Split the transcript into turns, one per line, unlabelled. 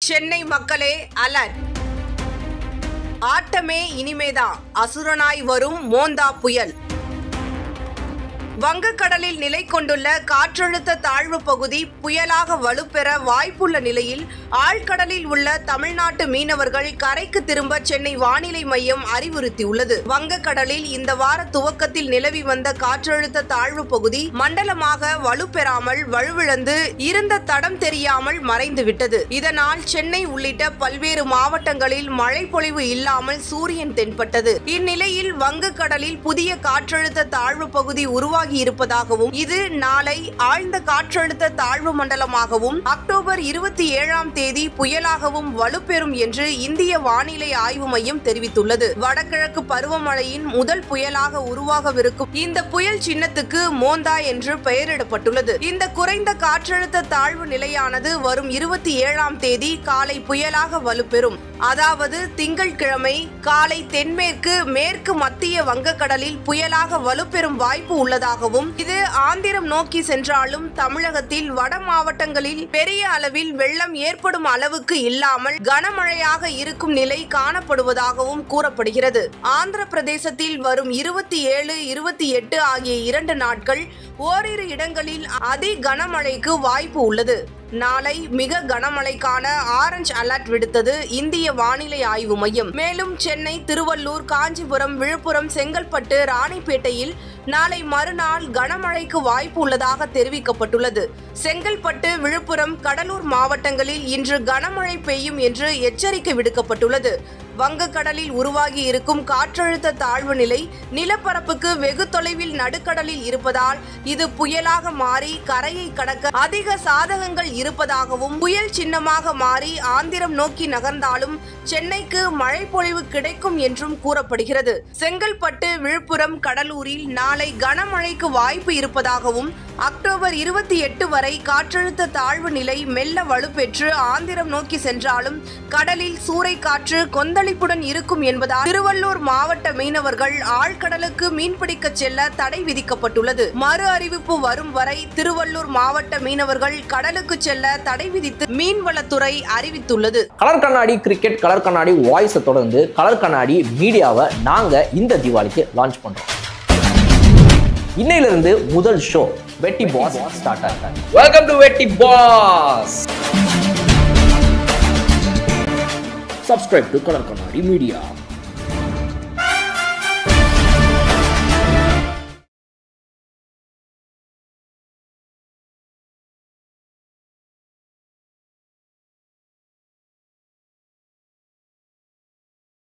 சென்னை மக்களே அலர்ட். ஆட்டமே இனிமேதான், அசுரனாய் வரும் மோந்தா புயல். வங்கக்கடலில் நிலை கொண்டுள்ள காற்றழுத்த தாழ்வு பகுதி புயலாக வலுப்பெற வாய்ப்புள்ள நிலையில் ஆழ்கடலில் உள்ள தமிழ்நாட்டு மீனவர்கள் கரைக்கு திரும்ப சென்னை வானிலை மையம் அறிவுறுத்தியுள்ளது. வங்கக்கடலில் இந்த வார துவக்கத்தில் நிலவி வந்த காற்றழுத்த தாழ்வு பகுதி மண்டலமாக வலுப்பெறாமல் வலுவிழந்து இருந்த தடம் தெரியாமல் மறைந்துவிட்டது. இதனால் சென்னை உள்ளிட்ட பல்வேறு மாவட்டங்களில் மழை பொழிவு இல்லாமல் சூரியன் தென்பட்டது. இந்நிலையில் வங்கக்கடலில் புதிய காற்றழுத்த தாழ்வு பகுதி உருவாகி இருப்பதாகவும் இது நாளை ஆழ்ந்த காற்றழுத்த தாழ்வு மண்டலமாகவும் அக்டோபர் 27ஆம் தேதி புயலாகவும் வலுப்பெறும் என்று இந்திய வானிலை ஆய்வு மையம் தெரிவித்துள்ளது. வடகிழக்கு பருவமழையின் முதல் புயலாக உருவாகவிருக்கும் இந்த புயல் சின்னத்துக்கு மோந்தா என்று பெயரிடப்பட்டுள்ளது. இந்த குறைந்த காற்றழுத்த தாழ்வு நிலையானது வரும் 27ஆம் தேதி காலை புயலாக வலுப்பெறும். அதாவது திங்கட்கிழமை காலை தென்மேற்கு மேற்கு மத்திய வங்கக்கடலில் புயலாக வலுப்பெறும் வாய்ப்பு உள்ளதாகவும் இது ஆந்திரம் நோக்கி சென்றாலும் தமிழகத்தில் வட மாவட்டங்களில் பெரிய அளவில் வெள்ளம் ஏற்படும் அளவுக்கு இல்லாமல் கனமழையாக இருக்கும் நிலை காணப்படுவதாகவும் கூறப்படுகிறது. ஆந்திர பிரதேசத்தில் வரும் 27, 28 ஆகிய 2 நாட்கள் ஓரிரு இடங்களில் அதி கனமழைக்கு வாய்ப்பு உள்ளது. நாளை மிக கனமழைக்கான ஆரஞ்சு அலர்ட் விடுத்தது இந்திய வானிலை ஆய்வு மையம். மேலும் சென்னை, திருவள்ளூர், காஞ்சிபுரம், விழுப்புரம், செங்கல்பட்டு, ராணிப்பேட்டையில் நாளை மறுநாள் கனமழைக்கு வாய்ப்பு உள்ளதாக தெரிவிக்கப்பட்டுள்ளது. செங்கல்பட்டு, விழுப்புரம், கடலூர் மாவட்டங்களில் இன்று கனமழை பெய்யும் என்று எச்சரிக்கை விடுக்கப்பட்டுள்ளது. வங்கக்கடலில் உருவாகி இருக்கும் காற்றழுத்த தாழ்வு நிலை நிலப்பரப்புக்கு வெகு தொலைவில் நடுக்கடலில் இருப்பதால் இது புயலாக மாறி கரையை கடக்க அதிக சாதகங்கள் இருப்பதாகவும் புயல் சின்னமாக மாறி ஆந்திரம் நோக்கி நகர்ந்தாலும் சென்னைக்கு மழை பொழிவு கிடைக்கும் என்றும் கூறப்படுகிறது. செங்கல்பட்டு, விழுப்புரம், கடலூரில் நாளை கனமழைக்கு வாய்ப்பு இருப்பதாகவும் அக்டோபர் 28 வரை காற்றழுத்த தாழ்வு நிலை மெல்ல வலுப்பெற்று ஆந்திரம் நோக்கி சென்றாலும் கடலில் சூறைக்காற்று கொந்தளிப்புடன் இருக்கும் என்பதால் திருவள்ளூர் மாவட்ட மீனவர்கள் ஆழ்கடலுக்கு மீன்பிடிக்க செல்ல தடை விதிக்கப்பட்டுள்ளது. மறு அறிவிப்பு வரும் வரை திருவள்ளூர் மாவட்ட மீனவர்கள் கடலுக்கு செல்ல தடை விதித்து மீன்வளத்துறை அறிவித்துள்ளது.
கலர் கண்ணாடி கிரிக்கெட், கலர் கண்ணாடி வாய்ஸை தொடர்ந்து கலர் கண்ணாடி மீடியாவை நாங்க இந்த தீபாவளிக்கு லான்ச் பண்றோம். இன்னையிலிருந்து முதல் ஷோ வெட்டி பாஸ் ஸ்டார்ட் ஆகுது. வெல்கம் டு வெட்டி pass. Subscribe to Color Kannadi Media.